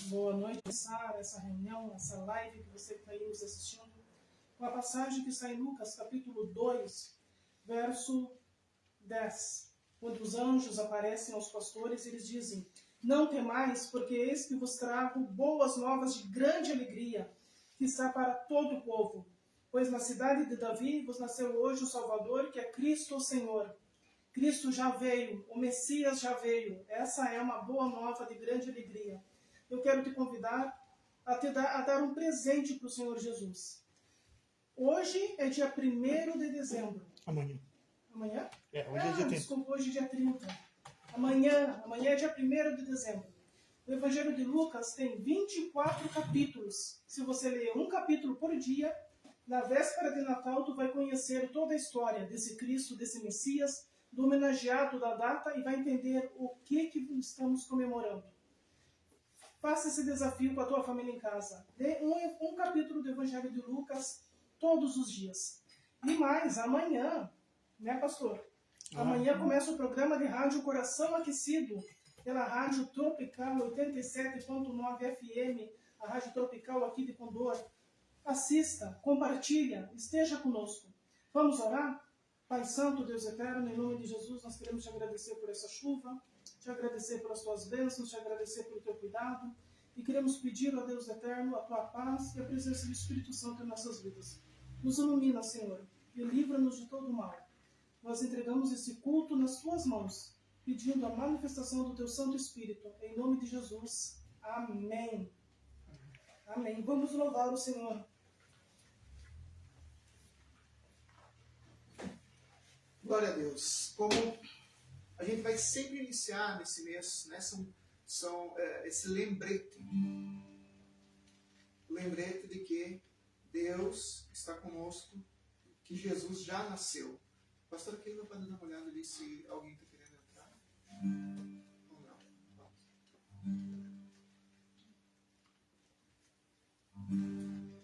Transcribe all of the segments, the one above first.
Boa noite, começar essa reunião, essa live que você está aí nos assistindo, com a passagem que está em Lucas, capítulo 2, verso 10, quando os anjos aparecem aos pastores, eles dizem: não temais, porque eis que vos trago boas novas de grande alegria, que está para todo o povo. Pois na cidade de Davi vos nasceu hoje o Salvador, que é Cristo o Senhor. Cristo já veio, o Messias já veio. Essa é uma boa nova de grande alegria. Eu quero te convidar a dar um presente para o Senhor Jesus. Hoje é dia 1º de dezembro. Amanhã. Amanhã? Hoje é dia 30. Desculpa, hoje é dia 30. Amanhã é dia 1º de dezembro. O Evangelho de Lucas tem 24 capítulos. Se você ler um capítulo por dia, na véspera de Natal, tu vai conhecer toda a história desse Cristo, desse Messias, do homenageado da data e vai entender o que estamos comemorando. Faça esse desafio com a tua família em casa. Dê um capítulo do Evangelho de Lucas todos os dias. E mais, amanhã, né, pastor? Amanhã começa o programa de rádio Coração Aquecido, pela Rádio Tropical 87.9 FM, a Rádio Tropical aqui de Condor. Assista, compartilha, esteja conosco. Vamos orar? Pai Santo, Deus Eterno, em nome de Jesus, nós queremos te agradecer por essa chuva, te agradecer pelas tuas bênçãos, te agradecer pelo teu cuidado e queremos pedir, ó Deus Eterno, a tua paz e a presença do Espírito Santo em nossas vidas. Nos ilumina, Senhor, e livra-nos de todo o mal. Nós entregamos esse culto nas tuas mãos, pedindo a manifestação do teu Santo Espírito, em nome de Jesus. Amém. Amém. Vamos louvar o Senhor. Glória a Deus. Como a gente vai sempre iniciar nesse mês, né, esse lembrete. O lembrete de que Deus está conosco, que Jesus já nasceu. Pastor, aqui não pode dar uma olhada ali se alguém está querendo entrar. Ou não?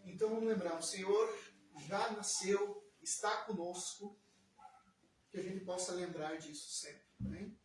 Então vamos lembrar, o Senhor já nasceu, está conosco, que a gente possa lembrar disso sempre. Amém?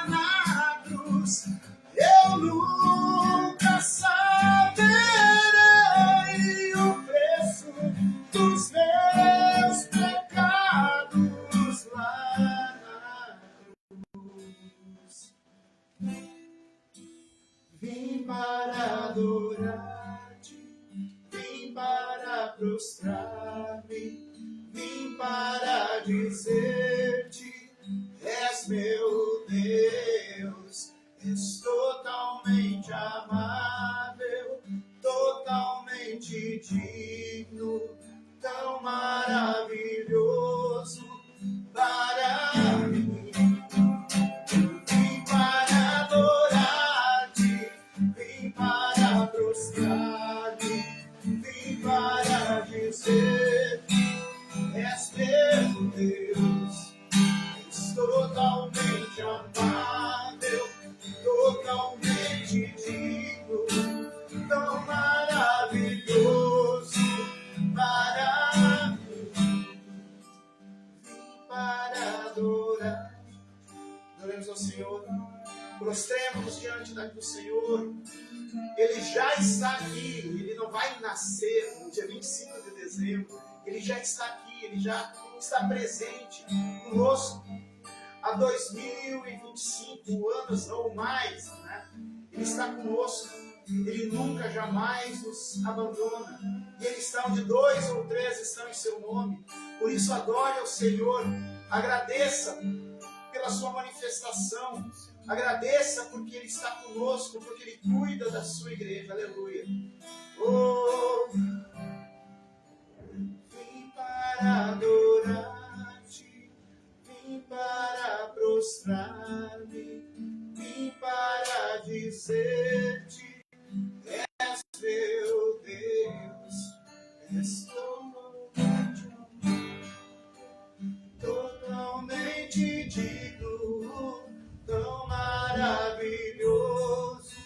na cruz, eu nunca saberei o preço dos meus pecados lá na cruz. Vim para adorar-te, vim para prostrar-me, vim para dizer-te: és meu Deus, és totalmente amável, totalmente digno, tão maravilhoso para mim. Vim para adorar-te, vim para prostrar-me, vim para dizer-te: és meu Deus, és totalmente amável, totalmente digno, tão maravilhoso para mim. Vim para adorar. Adoremos ao Senhor, prostremos diante do Senhor. Ele já está aqui, ele não vai nascer no dia 25 de dezembro, ele já está aqui, ele já está presente conosco há 2025 anos ou mais, né? Ele está conosco, ele nunca, jamais nos abandona, e ele está onde 2 ou 3 estão em seu nome. Por isso adore ao Senhor, agradeça pela sua manifestação, agradeça porque ele está conosco, porque ele cuida da sua igreja. Aleluia. Oh, vim para adorar-te, vim para prostrar-me, vim para dizer-te: és meu Deus, és totalmente digno, tão maravilhoso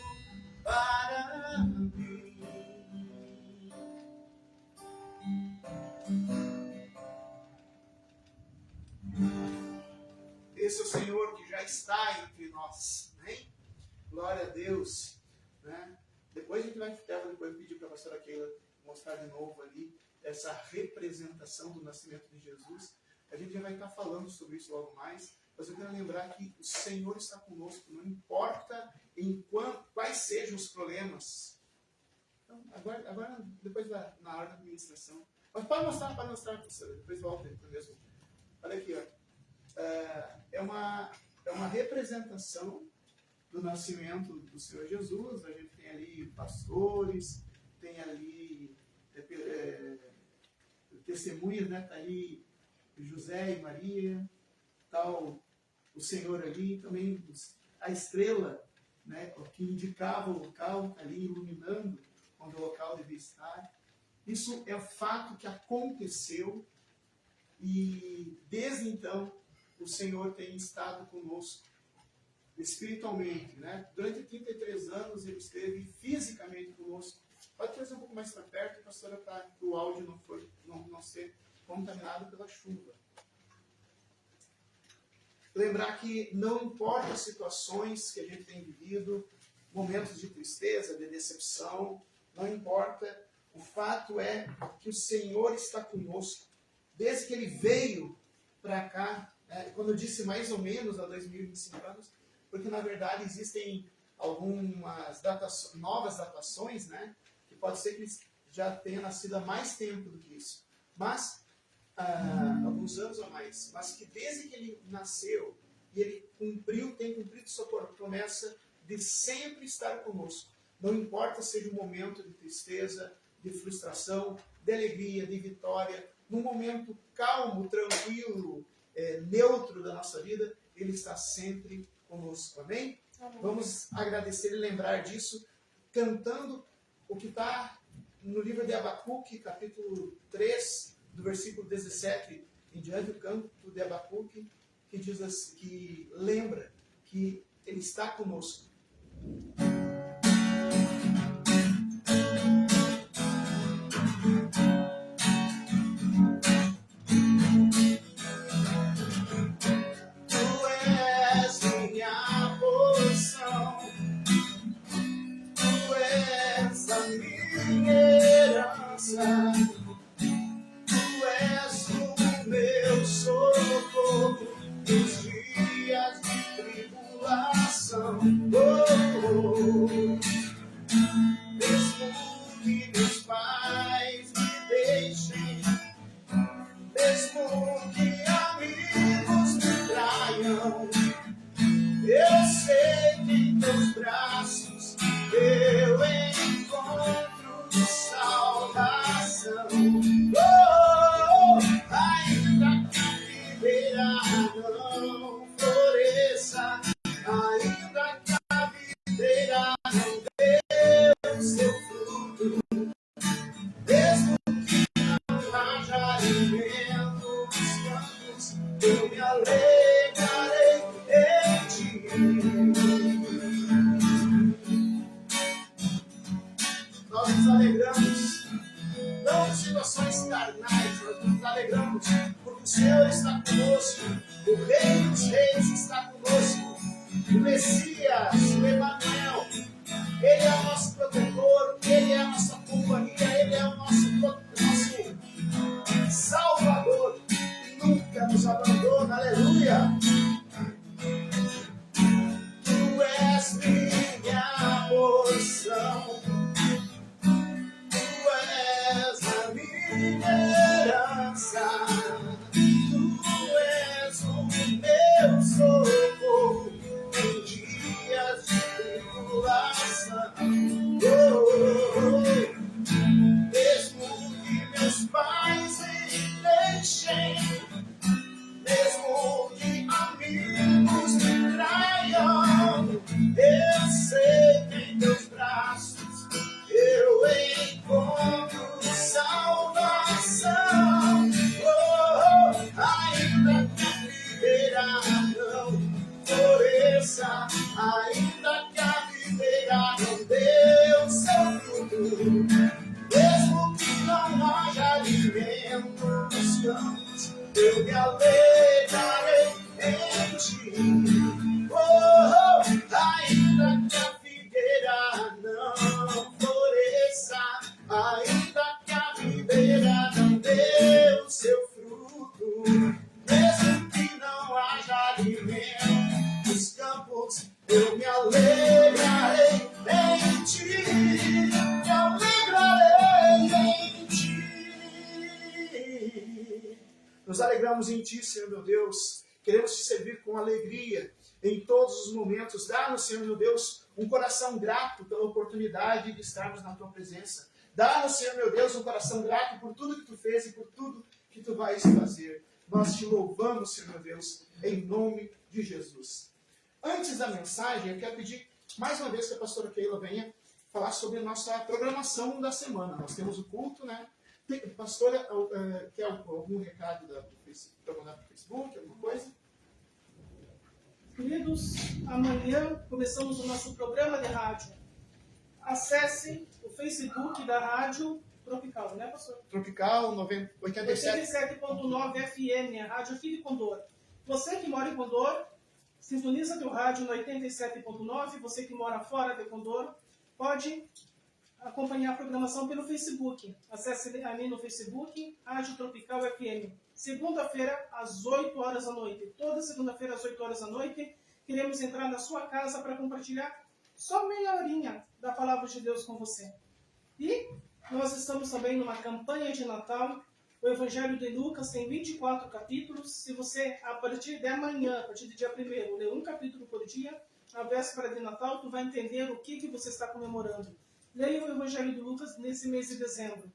para mim. Esse é o Senhor que já está entre nós, né? Glória a Deus, né? Depois a gente vai pedir para a pastora Keila mostrar de novo ali essa representação do nascimento de Jesus. A gente já vai estar falando sobre isso logo mais, mas eu quero lembrar que o Senhor está conosco, não importa quais sejam os problemas. Então, agora depois na hora da administração. Mas pode mostrar, professora, depois volta para o mesmo. Olha aqui, ó. É uma representação do nascimento do Senhor Jesus. A gente tem ali pastores, tem ali testemunhas, né? Está ali José e Maria, tal, o Senhor ali, também a estrela, né, que indicava o local, ali iluminando onde o local devia estar. Isso é o fato que aconteceu e desde então o Senhor tem estado conosco espiritualmente, né? Durante 33 anos ele esteve fisicamente conosco. Pode trazer um pouco mais para perto, pastora, para que o áudio não ser contaminado pela chuva. Lembrar que não importa as situações que a gente tem vivido, momentos de tristeza, de decepção, não importa, o fato é que o Senhor está conosco. Desde que Ele veio para cá, quando eu disse mais ou menos há 2025 anos, porque na verdade existem algumas novas datações, né, que pode ser que Ele já tenha nascido há mais tempo do que isso. Mas alguns anos a mais, mas que desde que ele nasceu e ele tem cumprido sua promessa de sempre estar conosco. Não importa seja um momento de tristeza, de frustração, de alegria, de vitória, num momento calmo, tranquilo, neutro da nossa vida, ele está sempre conosco. Amém? Amém. Vamos agradecer e lembrar disso cantando o que está no livro de Abacuque, capítulo 3, do versículo 17 em diante, o canto de Abacuque, que diz assim, que lembra que Ele está conosco. Tu és minha salvação. Mesmo que meus pais me deixem, mesmo que amigos me traiam, eu sei que em teus braços eu encontro salvação. Ainda que a videira não floresça, ainda que a videira não dê seu fruto, mesmo que não haja alimento nos campos, eu me alegrarei em ti. Nós nos alegramos, não por situações carnais, nós nos alegramos porque o Senhor está conosco, o Rei dos Reis está conosco, o Messias, o Emanuel, Ele é o nosso protetor, Ele é a nossa companhia, Ele é o nosso Salvador, e nunca nos abandona, aleluia. Tu és minha porção, Tu és a minha herança, Tu és o meu socorro em dias de tribulação. Mesmo que meus pais me deixem, mesmo que amigos me traiam, eu sei que em teus braços eu encontro salvação. Ainda que a videira não floresça, ainda que a videira não dê o seu fruto, mesmo que não haja alimento nos campos, eu me alegrarei em ti. Ainda que a figueira não floresça, ainda que a videira não dê o seu fruto, mesmo que não haja alimento nos campos, eu me alegrarei em ti. Me alegrarei em ti. Nos alegramos em ti, Senhor meu Deus. Queremos te servir com alegria em todos os momentos. Dá-nos, Senhor meu Deus, um coração grato pela oportunidade de estarmos na tua presença. Dá-nos, Senhor meu Deus, um coração grato por tudo que tu fez e por tudo que tu vais fazer. Nós te louvamos, Senhor meu Deus, em nome de Jesus. Antes da mensagem, eu quero pedir mais uma vez que a pastora Keila venha falar sobre a nossa programação da semana. Nós temos o culto, né? Pastora, quer algum recado para mandar para o Facebook, alguma coisa? Queridos, amanhã começamos o nosso programa de rádio. Acesse o Facebook da Rádio Tropical, né, pastor? Tropical 87.9 FM, a Rádio aqui de Condor. Você que mora em Condor, sintoniza teu rádio no 87.9. Você que mora fora de Condor, pode acompanhar a programação pelo Facebook. Acesse a mim no Facebook, Rádio Tropical FM. Segunda-feira, às 8 horas da noite. Toda segunda-feira, às 8 horas da noite, queremos entrar na sua casa para compartilhar só meia horinha da Palavra de Deus com você. E nós estamos também numa campanha de Natal. O Evangelho de Lucas tem 24 capítulos. Se você, a partir de amanhã, a partir do dia 1º, ler um capítulo por dia, na véspera de Natal, tu vai entender o que você está comemorando. Leia o Evangelho de Lucas nesse mês de dezembro.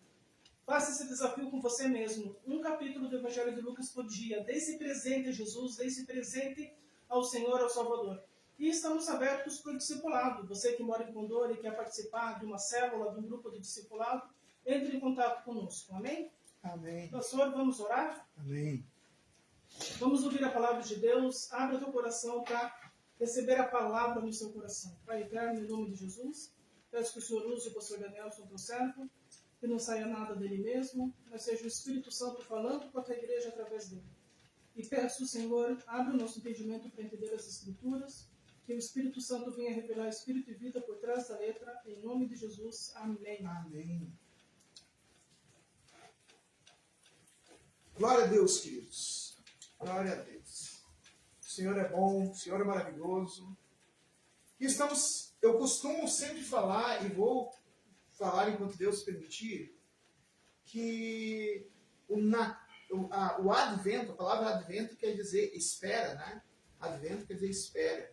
Faça esse desafio com você mesmo. Um capítulo do Evangelho de Lucas por dia. Dê esse presente a Jesus, dê esse presente ao Senhor, ao Salvador. E estamos abertos para o discipulado. Você que mora em Condor e quer participar de uma célula, de um grupo de discipulado, entre em contato conosco. Amém? Amém. Pastor, vamos orar? Amém. Vamos ouvir a palavra de Deus. Abra teu coração para receber a palavra no seu coração. Pai eterno, em nome de Jesus, peço que o Senhor use o pastor Daniel, teu servo, que não saia nada dele mesmo, mas seja o Espírito Santo falando com a tua igreja através dele. E peço, Senhor, abre o nosso entendimento para entender as Escrituras, que o Espírito Santo venha revelar Espírito e vida por trás da letra, em nome de Jesus. Amém. Amém. Glória a Deus, queridos. Glória a Deus. O Senhor é bom, o Senhor é maravilhoso. Eu costumo sempre falar, e vou falar enquanto Deus permitir, que o advento, a palavra advento quer dizer espera, né? Advento quer dizer espera.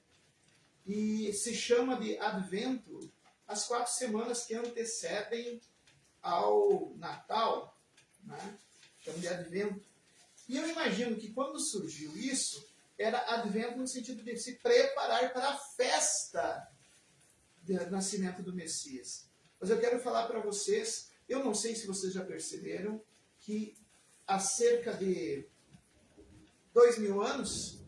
E se chama de advento as 4 semanas que antecedem ao Natal, né? Chama de advento. E eu imagino que quando surgiu isso, era advento no sentido de se preparar para a festa do nascimento do Messias. Mas eu quero falar para vocês, eu não sei se vocês já perceberam, que há cerca de 2000 anos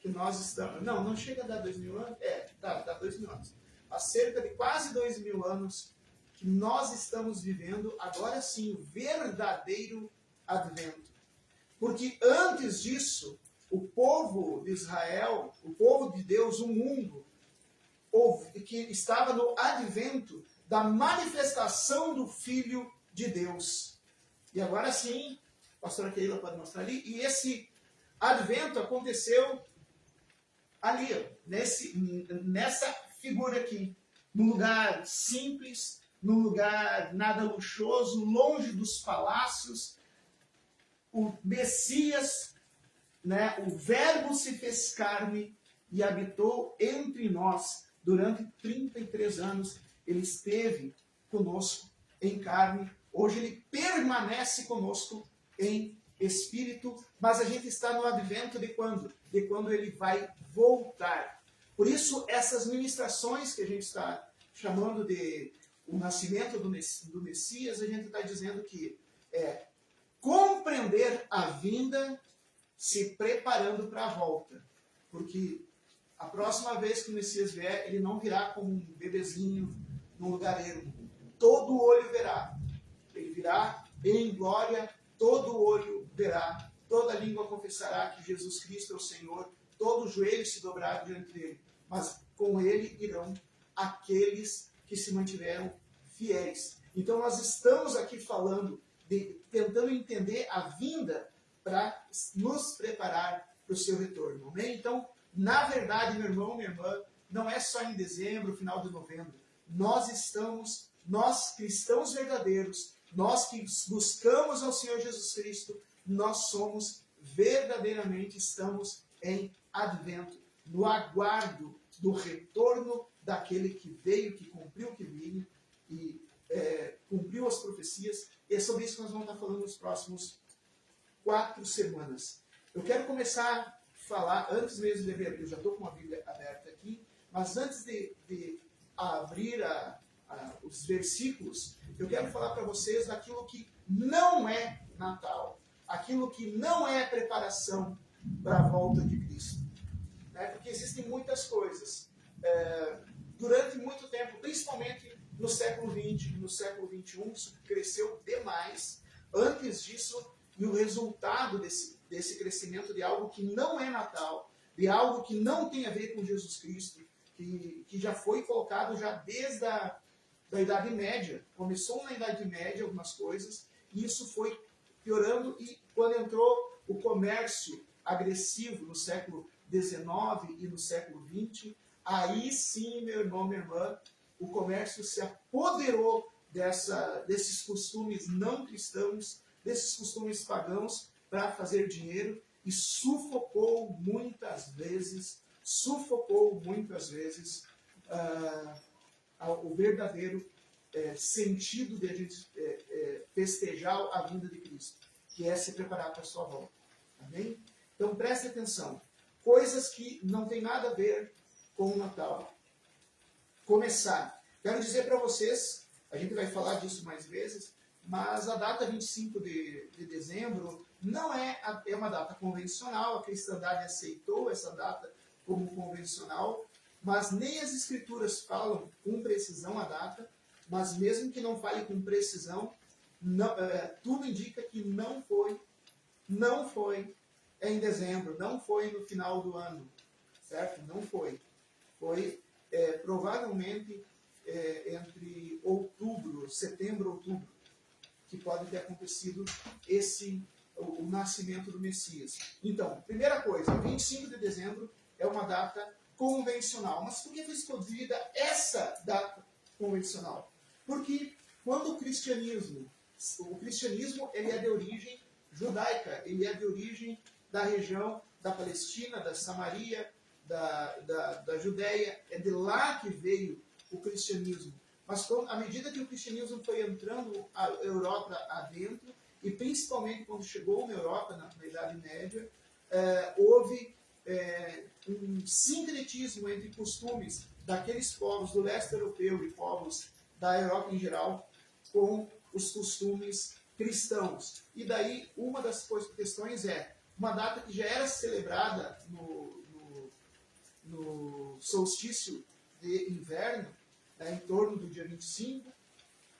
que nós estamos... Não chega a dar 2000 anos. Dá 2000 anos. Há cerca de quase 2000 anos que nós estamos vivendo, agora sim, o verdadeiro advento. Porque antes disso, o povo de Israel, o povo de Deus, o mundo, que estava no advento da manifestação do Filho de Deus. E agora sim, a pastora Keila pode mostrar ali, e esse advento aconteceu ali, nessa figura aqui, num lugar simples, num lugar nada luxuoso, longe dos palácios. O Messias, né, o Verbo se fez carne e habitou entre nós. Durante 33 anos, ele esteve conosco em carne. Hoje ele permanece conosco em espírito, mas a gente está no advento de quando? De quando ele vai voltar. Por isso, essas ministrações que a gente está chamando de o nascimento do Messias, a gente está dizendo que é compreender a vinda, se preparando para a volta. Porque a próxima vez que o Messias vier, ele não virá como um bebezinho num lugar ermo. Todo olho verá. Ele virá em glória, todo olho verá. Toda língua confessará que Jesus Cristo é o Senhor. Todo joelho se dobrará diante dele. Mas com ele irão aqueles que se mantiveram fiéis. Então nós estamos aqui falando, tentando entender a vinda para nos preparar para o seu retorno. Amém? Então, na verdade, meu irmão, minha irmã, não é só em dezembro, final de novembro. Nós cristãos verdadeiros, nós que buscamos ao Senhor Jesus Cristo, nós somos verdadeiramente, estamos em advento, no aguardo do retorno daquele que veio, que cumpriu o que veio e cumpriu as profecias. E é sobre isso que nós vamos estar falando nos próximos 4 semanas. Eu quero começar a falar, antes mesmo de ler, eu já estou com a Bíblia aberta aqui, mas antes de abrir os versículos, eu quero falar para vocês daquilo que não é Natal, aquilo que não é preparação para a volta de Cristo. Né? Porque existem muitas coisas. Durante muito tempo, principalmente no século XX e no século XXI, isso cresceu demais. Antes disso, e o resultado desse crescimento de algo que não é Natal, de algo que não tem a ver com Jesus Cristo, que já foi colocado já desde da Idade Média. Começou na Idade Média algumas coisas, e isso foi piorando, e quando entrou o comércio agressivo no século XIX e no século XX, aí sim, meu irmão, minha irmã, o comércio se apoderou desses costumes não cristãos, desses costumes pagãos, para fazer dinheiro, e sufocou muitas vezes o verdadeiro sentido de a gente festejar a vinda de Cristo, que é se preparar para a sua volta. Amém? Então preste atenção. Coisas que não tem nada a ver com o Natal. Começar. Quero dizer para vocês, a gente vai falar disso mais vezes, mas a data 25 de dezembro não é uma data convencional, a cristandade aceitou essa data como convencional, mas nem as escrituras falam com precisão a data, mas mesmo que não fale com precisão, tudo indica que não foi em dezembro, não foi no final do ano, certo? Não foi. Foi provavelmente entre setembro e outubro, que pode ter acontecido o nascimento do Messias. Então, primeira coisa, 25 de dezembro é uma data convencional. Mas por que foi escolhida essa data convencional? Porque quando o cristianismo ele é de origem judaica, ele é de origem da região da Palestina, da Samaria, da Judéia, é de lá que veio o cristianismo. Mas à medida que o cristianismo foi entrando a Europa adentro, e principalmente quando chegou na Europa, na Idade Média, houve um sincretismo entre costumes daqueles povos do leste europeu e povos da Europa em geral com os costumes cristãos. E daí, uma das questões é uma data que já era celebrada no solstício de inverno, né, em torno do dia 25,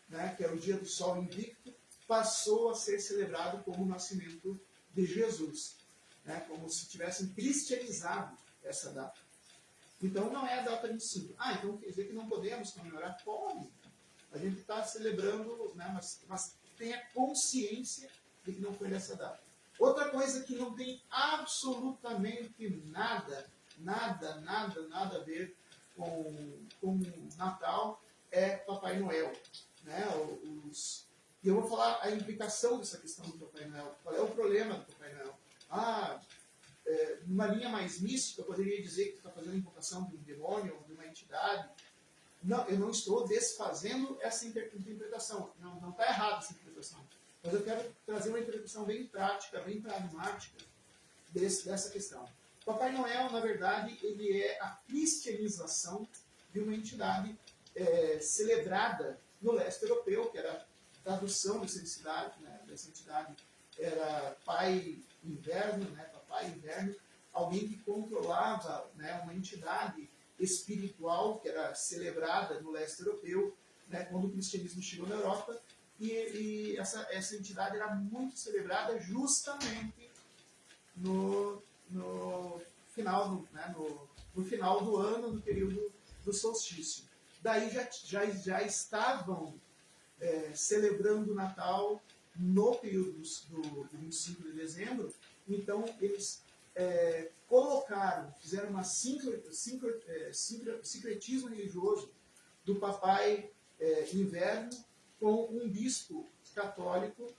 né, que é o dia do Sol Invicto, passou a ser celebrado como o nascimento de Jesus, né, como se tivessem cristianizado essa data. Então não é a data 25. Então quer dizer que não podemos comemorar? Pode. A gente está celebrando, né, mas tenha consciência de que não foi nessa data. Outra coisa que não tem absolutamente nada a ver com Natal é Papai Noel. Né? E eu vou falar a implicação dessa questão do Papai Noel. Qual é o problema do Papai Noel? Numa linha mais mística, eu poderia dizer que está fazendo invocação de um demônio ou de uma entidade. Não, eu não estou desfazendo essa interpretação. Não está errada essa interpretação. Mas eu quero trazer uma interpretação bem prática, bem pragmática dessa questão. Papai Noel, na verdade, ele é a cristianização de uma entidade celebrada no leste europeu, que era a tradução dessa entidade, né? Dessa entidade era Pai Inverno, né? Papai Inverno, alguém que controlava, né, uma entidade espiritual que era celebrada no leste europeu, né, quando o cristianismo chegou na Europa, e essa entidade era muito celebrada justamente no final no final do ano, no período do solstício. Daí já estavam celebrando o Natal no período do 25 de dezembro, então eles fizeram um sincretismo religioso do Papai Inverno com um bispo católico,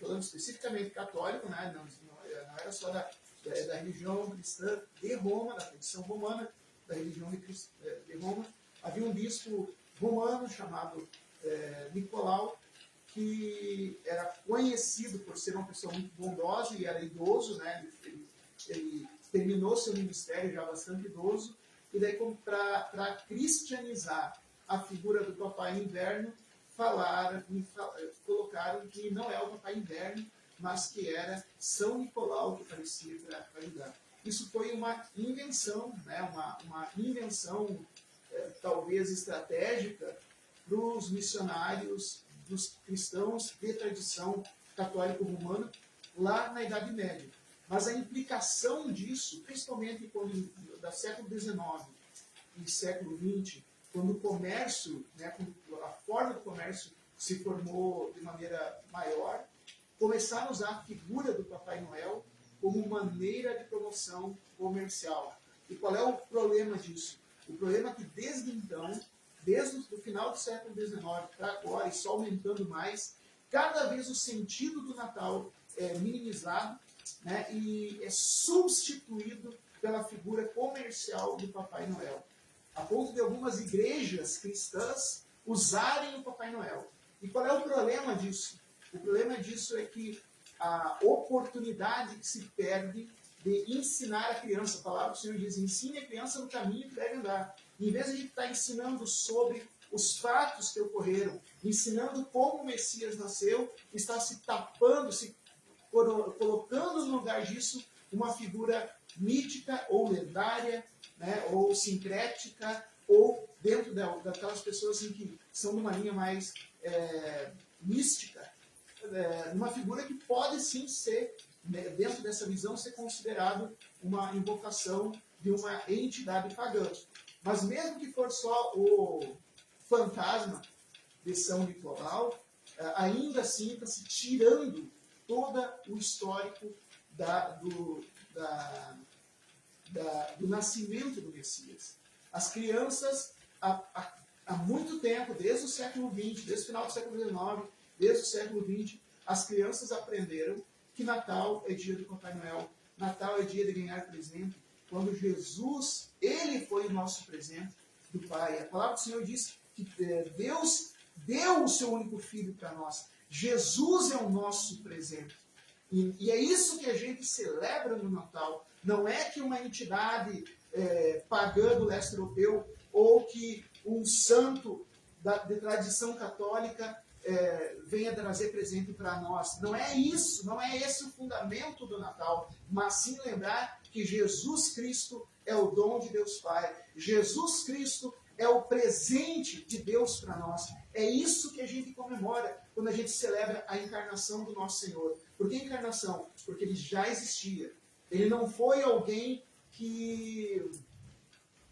falando especificamente católico, né? Não era só da religião cristã de Roma, da tradição romana, da religião de Roma. Havia um bispo romano chamado Nicolau, que era conhecido por ser uma pessoa muito bondosa e era idoso, né? Ele terminou seu ministério já bastante idoso, e daí para cristianizar a figura do Papai Inverno, colocaram que não é o Papai Inverno, mas que era São Nicolau que aparecia para ajudar. Isso foi uma invenção, né? uma invenção talvez estratégica para os missionários, dos cristãos de tradição católico-romana lá na Idade Média. Mas a implicação disso, principalmente da século XIX e século XX, quando o comércio, né, a forma do comércio se formou de maneira maior, começaram a usar a figura do Papai Noel como maneira de promoção comercial. E qual é o problema disso? O problema é que desde então, desde o final do século XIX para agora, e só aumentando mais, cada vez o sentido do Natal é minimizado, né, e é substituído pela figura comercial do Papai Noel. A ponto de algumas igrejas cristãs usarem o Papai Noel. E qual é o problema disso? O problema disso é que a oportunidade que se perde de ensinar a criança, a palavra do Senhor diz, ensine a criança no caminho que deve andar. Em vez de a gente estar ensinando sobre os fatos que ocorreram, ensinando como o Messias nasceu, está se tapando, se colocando no lugar disso uma figura mítica ou lendária, né, ou sincrética, ou dentro daquelas pessoas que são de uma linha mais mística, uma figura que pode sim ser, né, dentro dessa visão, ser considerado uma invocação de uma entidade pagã. Mas mesmo que for só o fantasma de São Nicolau, ainda assim está se tirando todo o histórico do nascimento do Messias. As crianças, há muito tempo, desde o século XX, desde o final do século XIX, desde o século XX, as crianças aprenderam que Natal é dia do Papai Noel, Natal é dia de ganhar presente, quando Jesus, ele foi o nosso presente do Pai. A palavra do Senhor diz que Deus deu o seu único filho para nós. Jesus é o nosso presente. E é isso que a gente celebra no Natal. Não é que uma entidade pagã do leste europeu ou que um santo de tradição católica venha trazer presente para nós. Não é isso, não é esse o fundamento do Natal, mas sim lembrar que Jesus Cristo é o dom de Deus Pai. Jesus Cristo é o presente de Deus para nós. É isso que a gente comemora quando a gente celebra a encarnação do nosso Senhor. Por que encarnação? Porque ele já existia. Ele não foi alguém que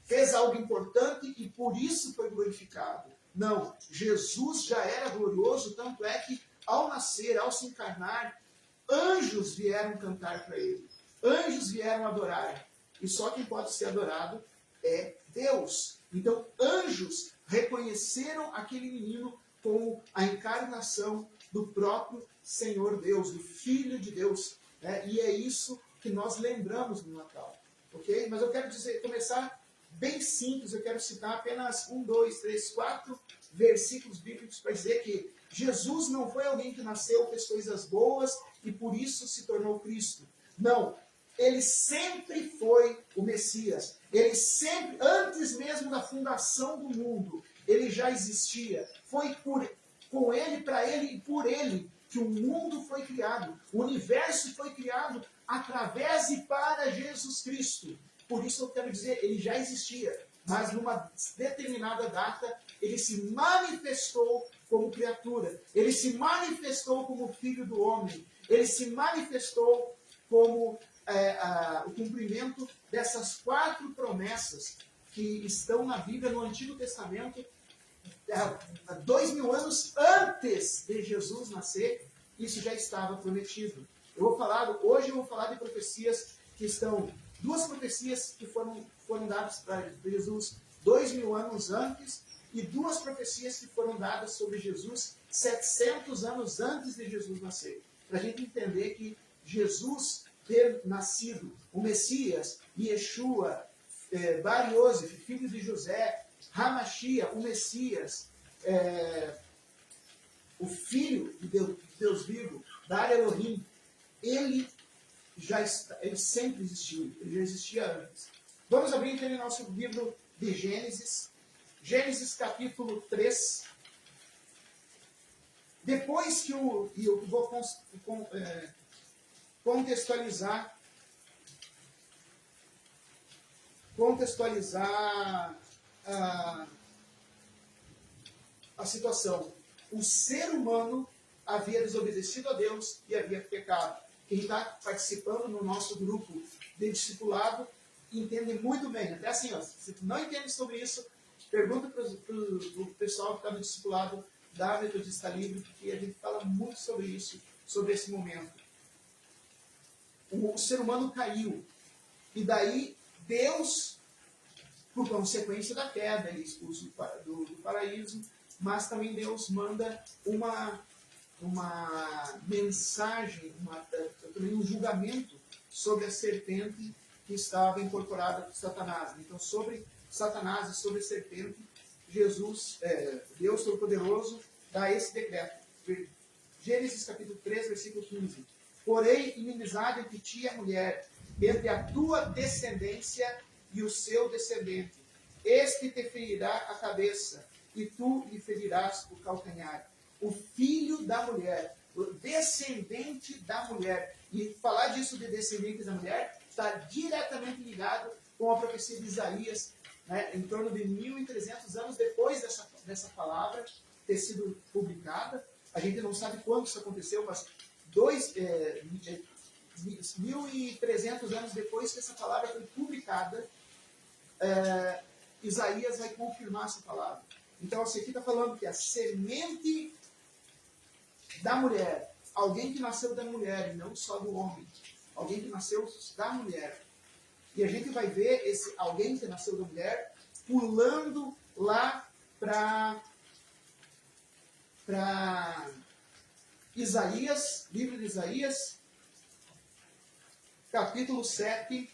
fez algo importante e por isso foi glorificado. Não, Jesus já era glorioso, tanto é que ao nascer, ao se encarnar, anjos vieram cantar para ele. Anjos vieram adorar. E só quem pode ser adorado é Deus. Então, anjos reconheceram aquele menino como a encarnação do próprio Senhor Deus, do Filho de Deus. E é isso que nós lembramos no Natal. Ok? Mas eu quero começar bem simples, eu quero citar apenas 1, 2, 3, 4 versículos bíblicos para dizer que Jesus não foi alguém que nasceu, fez coisas boas e por isso se tornou Cristo. Não, ele sempre foi o Messias. Ele sempre, antes mesmo da fundação do mundo, ele já existia. Foi com ele, para ele e por ele que o mundo foi criado. O universo foi criado através e para Jesus Cristo. Por isso eu quero dizer, ele já existia, mas numa determinada data, ele se manifestou como criatura, ele se manifestou como filho do homem, ele se manifestou como o cumprimento dessas 4 promessas que estão na Bíblia, no Antigo Testamento, 2000 anos antes de Jesus nascer, isso já estava prometido. Hoje eu vou falar de profecias que estão... 2 profecias que foram dadas para Jesus 2000 anos antes e 2 profecias que foram dadas sobre Jesus 700 anos antes de Jesus nascer. Para a gente entender que Jesus ter nascido, o Messias, Yeshua, Bar Yosef, filho de José, Hamashia, o Messias, o Filho de Deus vivo, Dar Elohim, ele sempre existiu, ele já existia antes. Vamos abrir então o nosso livro de Gênesis, Gênesis capítulo 3. Depois que eu vou contextualizar a situação. O ser humano havia desobedecido a Deus e havia pecado. Quem está participando no nosso grupo de discipulado entende muito bem. Até assim, se tu não entende sobre isso, pergunta para o pessoal que está no discipulado da Metodista Livre, porque a gente fala muito sobre isso, sobre esse momento. O ser humano caiu. E daí, Deus, por consequência da queda, ele expulsa do paraíso, mas também Deus manda uma mensagem, também um julgamento sobre a serpente que estava incorporada por Satanás. Então, sobre Satanás e sobre a serpente, Deus Todo-Poderoso, dá esse decreto. Gênesis capítulo 3, versículo 15. Porém, inimizade entre ti e a mulher, entre a tua descendência e o seu descendente. Este te ferirá a cabeça, e tu lhe ferirás o calcanhar. O filho da mulher, o descendente da mulher. E falar disso de descendente da mulher está diretamente ligado com a profecia de Isaías, em torno de 1.300 anos depois dessa palavra ter sido publicada. A gente não sabe quando isso aconteceu, mas 1.300 anos depois que essa palavra foi publicada, Isaías vai confirmar essa palavra. Então, assim, aqui está falando que a semente da mulher, alguém que nasceu da mulher e não só do homem, alguém que nasceu da mulher, E a gente vai ver esse alguém que nasceu da mulher pulando lá para Isaías, livro de Isaías, capítulo 7,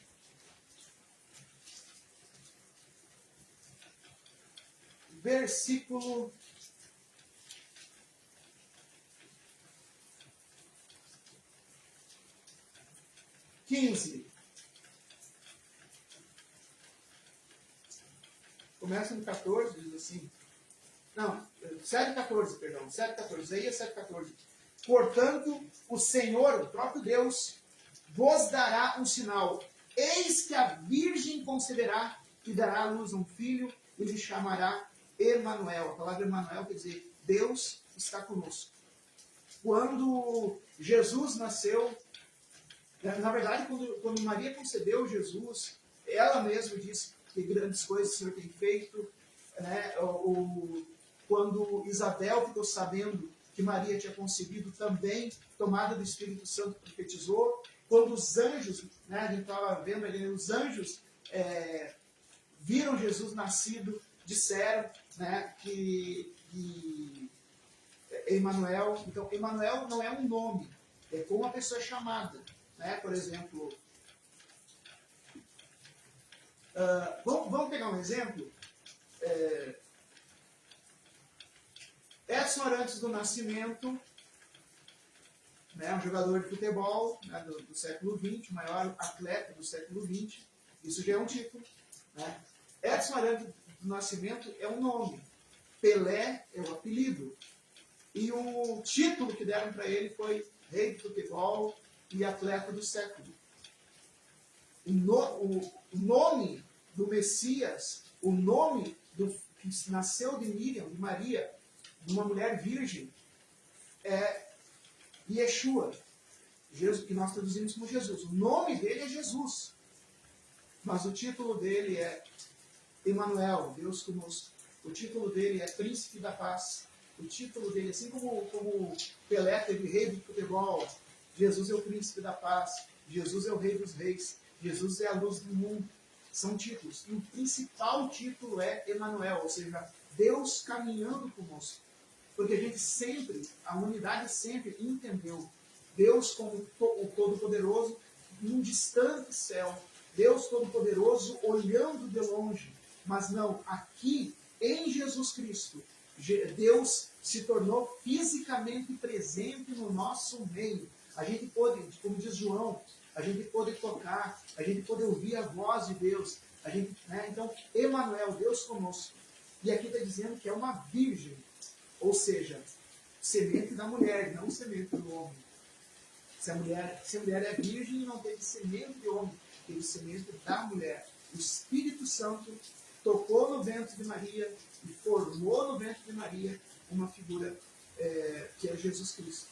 versículo 15. Começa no 14, diz assim. Não, 7,14, perdão. 7,14. Isaías 7,14. Portanto, o Senhor, o próprio Deus, vos dará um sinal. Eis que a virgem conceberá e dará à luz um filho e lhe chamará Emanuel. A palavra Emanuel quer dizer Deus está conosco. Quando Jesus nasceu, na verdade, quando Maria concebeu Jesus, ela mesma disse que grandes coisas o Senhor tem feito. Né? Quando Isabel ficou sabendo que Maria tinha concebido, também, tomada do Espírito Santo, profetizou. Quando os anjos, né, a gente estava vendo ali, os anjos viram Jesus nascido, disseram, né, que Emanuel. Então, Emanuel não é um nome, é como uma pessoa chamada. Né? Por exemplo, vamos pegar um exemplo. Edson Arantes do Nascimento, né, um jogador de futebol, né, do século XX, o maior atleta do século XX, isso já é um título. Né? Edson Arantes do Nascimento é um nome, Pelé é o apelido, e o título que deram para ele foi Rei do Futebol e Atleta do Século. O nome do Messias, o nome que nasceu de Miriam, de Maria, de uma mulher virgem, é Yeshua, Jesus, que nós traduzimos como Jesus. O nome dele é Jesus, mas o título dele é Emanuel, Deus conosco. O título dele é Príncipe da Paz. O título dele, assim como Pelé teve Rei do Futebol, Jesus é o Príncipe da Paz, Jesus é o Rei dos Reis, Jesus é a luz do mundo. São títulos. E o principal título é Emanuel, ou seja, Deus caminhando conosco. Porque a gente sempre, a humanidade sempre entendeu Deus como o Todo-Poderoso num distante céu. Deus Todo-Poderoso olhando de longe. Mas não, aqui em Jesus Cristo, Deus se tornou fisicamente presente no nosso meio. A gente pôde, como diz João, a gente pôde tocar, a gente pôde ouvir a voz de Deus. Né? Então, Emanuel, Deus conosco. E aqui está dizendo que é uma virgem. Ou seja, semente da mulher, não semente do homem. Se a mulher é virgem, não teve semente de homem, teve semente da mulher. O Espírito Santo tocou no ventre de Maria e formou no ventre de Maria uma figura que é Jesus Cristo.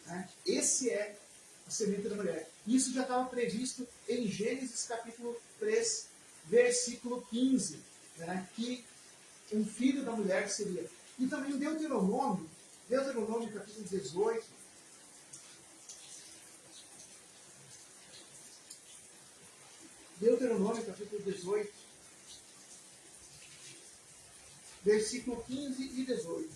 Né? Esse é a semente da mulher. Isso já estava previsto em Gênesis capítulo 3, versículo 15, né? Que um filho da mulher seria. E também em Deuteronômio capítulo 18, Deuteronômio capítulo 18, versículo 15 e 18.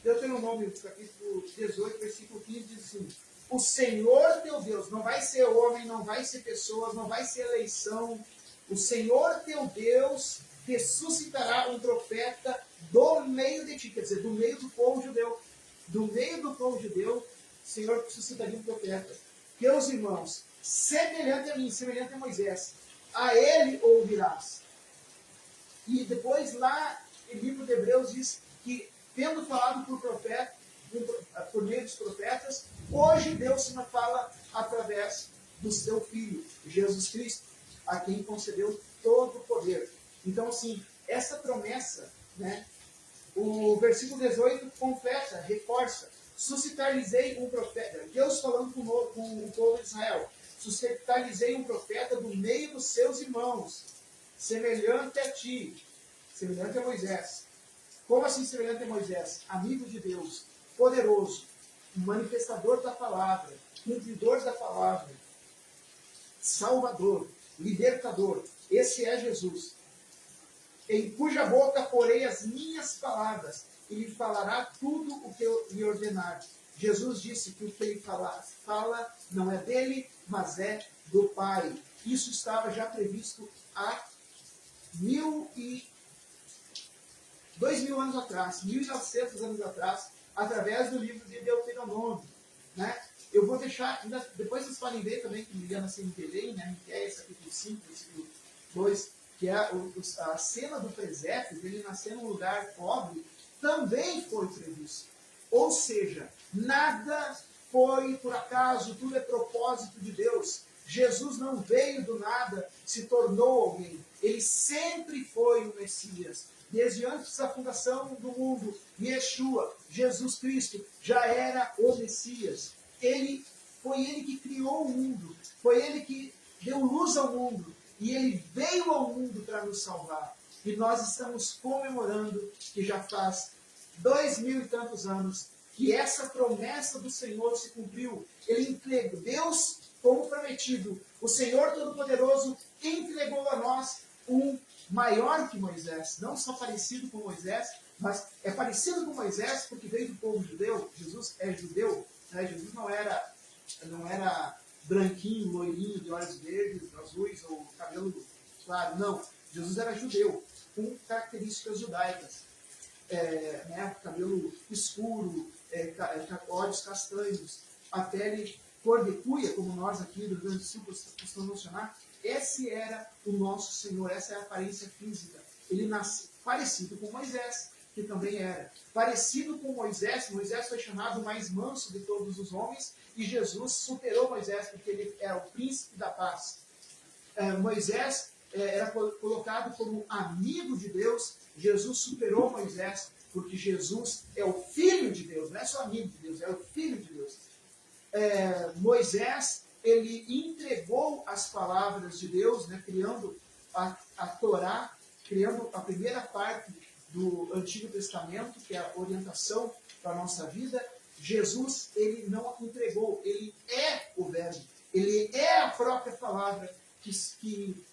Deuteronômio capítulo 18, versículo 15 diz assim: o Senhor teu Deus, não vai ser homem, não vai ser pessoas, não vai ser eleição. O Senhor teu Deus te suscitará um profeta do meio de ti, quer dizer, do meio do povo judeu. Do meio do povo judeu, o Senhor suscitaria um profeta. Teus irmãos, semelhante a mim, semelhante a Moisés, a ele ouvirás. E depois lá, o livro de Hebreus diz que, tendo falado por meio dos profetas, hoje Deus se fala através do seu Filho, Jesus Cristo, a quem concedeu todo o poder. Então, assim, essa promessa, né, o versículo 18 completa, reforça. Suscitar-lhes-ei um profeta, Deus falando com o povo de Israel, suscitar-lhes-ei um profeta do meio dos seus irmãos, semelhante a ti, semelhante a Moisés. Como assim semelhante a Moisés? Amigo de Deus, poderoso, manifestador da palavra, cumpridor da palavra, salvador. libertador. Esse é Jesus. Em cuja boca porei as minhas palavras, e lhe falará tudo o que eu lhe ordenar. Jesus disse que o que ele fala não é dele, mas é do Pai. Isso estava já previsto há 2.000 anos atrás, 1.900 anos atrás, através do livro de Deuteronômio. Né? Eu vou deixar, depois vocês podem ver também que Liliana se entendeu, né? Que é esse capítulo 5, versículo 2, que é a cena do presépio, ele nascer num lugar pobre, também foi previsto. Ou seja, nada foi por acaso, tudo é propósito de Deus. Jesus não veio do nada, se tornou alguém. Ele sempre foi o Messias. Desde antes da fundação do mundo, Yeshua, Jesus Cristo, já era o Messias. Foi ele que criou o mundo, foi ele que deu luz ao mundo, e ele veio ao mundo para nos salvar. E nós estamos comemorando que já faz 2.000 e tantos anos que essa promessa do Senhor se cumpriu. Ele entregou, Deus, como prometido, o Senhor Todo-Poderoso entregou a nós um maior que Moisés, não só parecido com Moisés, mas é parecido com Moisés porque veio do povo judeu. Jesus é judeu, né? Jesus não era branquinho, loirinho, de olhos verdes, azuis ou cabelo claro, não. Jesus era judeu, com características judaicas. Né? Cabelo escuro, olhos castanhos, a pele cor de cuia, como nós aqui do Rio Grande do Sul costumamos chamar. Esse era o nosso Senhor, essa é a aparência física. Ele nasceu parecido com Moisés, que também era. Parecido com Moisés foi chamado o mais manso de todos os homens, e Jesus superou Moisés, porque ele era o príncipe da paz. Moisés era colocado como amigo de Deus, Jesus superou Moisés, porque Jesus é o Filho de Deus, não é só amigo de Deus, é o Filho de Deus. Moisés, ele entregou as palavras de Deus, né, criando a Torá, criando a primeira parte do Antigo Testamento, que é a orientação para a nossa vida. Jesus, ele não entregou, ele é o Verbo, ele é a própria palavra que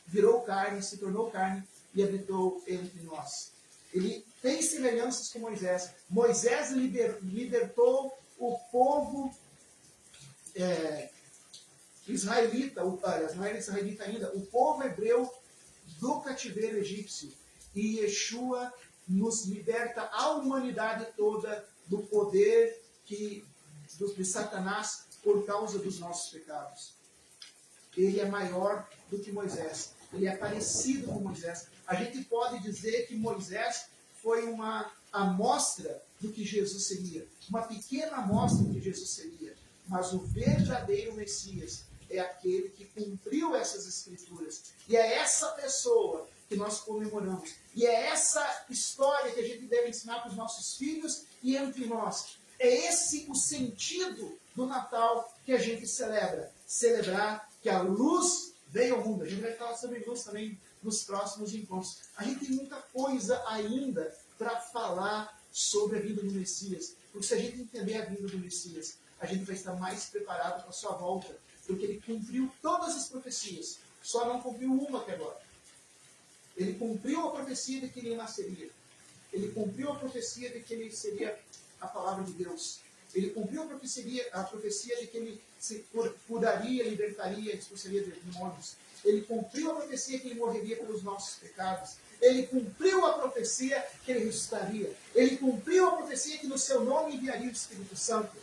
virou carne, se tornou carne e habitou entre nós. Ele tem semelhanças com Moisés. Moisés libertou o povo israelita, não era israelita ainda, o povo hebreu do cativeiro egípcio. E Yeshua nos liberta a humanidade toda do poder de Satanás por causa dos nossos pecados. Ele é maior do que Moisés. Ele é parecido com Moisés. A gente pode dizer que Moisés foi uma amostra do que Jesus seria. Uma pequena amostra do que Jesus seria. Mas o verdadeiro Messias é aquele que cumpriu essas escrituras. E é essa pessoa que nós comemoramos. E é essa história que a gente deve ensinar para os nossos filhos e entre nós. É esse o sentido do Natal que a gente celebra. Celebrar que a luz veio ao mundo. A gente vai falar sobre luz também nos próximos encontros. A gente tem muita coisa ainda para falar sobre a vinda do Messias. Porque se a gente entender a vinda do Messias, a gente vai estar mais preparado para a sua volta. Porque ele cumpriu todas as profecias. Só não cumpriu uma até agora. Ele cumpriu a profecia de que ele nasceria. Ele cumpriu a profecia de que ele seria a palavra de Deus. Ele cumpriu a profecia de que ele se curaria, libertaria, expulsaria demônios. Ele cumpriu a profecia que ele morreria pelos nossos pecados. Ele cumpriu a profecia que ele ressuscitaria. Ele cumpriu a profecia que no seu nome enviaria o Espírito Santo.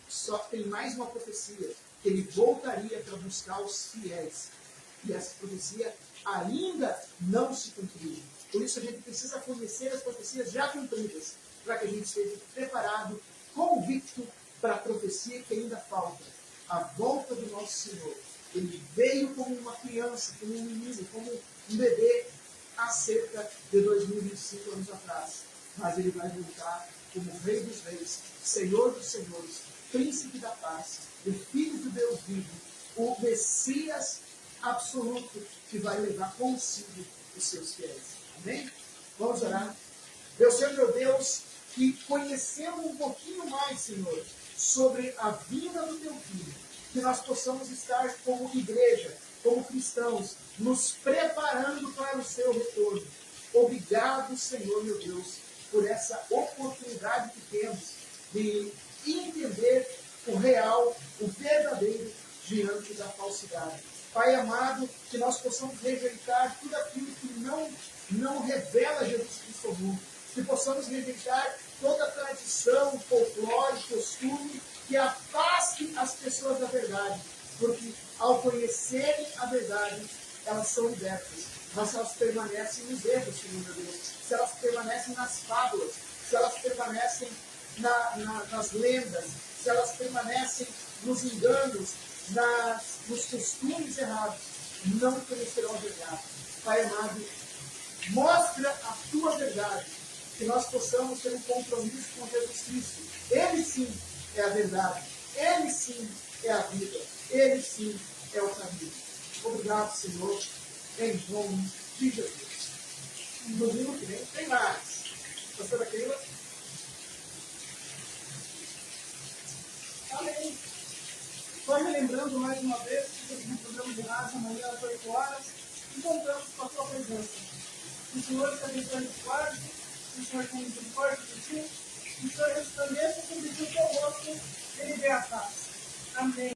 Só tem mais uma profecia, que ele voltaria para buscar os fiéis. E essa profecia ainda não se cumpriu. Por isso a gente precisa conhecer as profecias já cumpridas, para que a gente esteja preparado, convicto para a profecia que ainda falta. A volta do nosso Senhor. Ele veio como uma criança, como um menino, como um bebê, há cerca de 2025 anos atrás. Mas ele vai voltar como Rei dos Reis, Senhor dos Senhores, Príncipe da Paz, o Filho de Deus vivo, o Messias absoluto que vai levar consigo os seus fiéis. Amém? Vamos orar. Deus, Senhor, meu Deus, que conhecendo um pouquinho mais, Senhor, sobre a vinda do Teu Filho, que nós possamos estar como igreja, como cristãos, nos preparando para o seu retorno. Obrigado, Senhor, meu Deus, por essa oportunidade que temos de entender o real, o verdadeiro, diante da falsidade. Pai amado, que nós possamos rejeitar tudo aquilo que não revela Jesus Cristo ao mundo. Que possamos rejeitar toda tradição, folclore, costume, que afaste as pessoas da verdade. Porque ao conhecerem a verdade, elas são libertas. Mas se elas permanecem nos erros, Senhor meu Deus, se elas permanecem nas fábulas, se elas permanecem nas lendas, se elas permanecem nos enganos, nos costumes errados, não conhecerão a verdade. Pai amado, mostra a tua verdade, que nós possamos ter um compromisso com Jesus Cristo. Ele sim é a verdade, Ele sim é a vida, Ele sim é o caminho. Obrigado, Senhor, em nome de Jesus. No domingo que vem tem mais. Pastora Keila? Amém. Só me lembrando mais uma vez que temos um programa de rádio amanhã às 8 horas e contamos com a sua presença. O Senhor está abençoando os guardas, o Senhor tem misericórdia de ti, o Senhor resplandeça sobre ti o teu rosto e lhe dê a paz. Amém.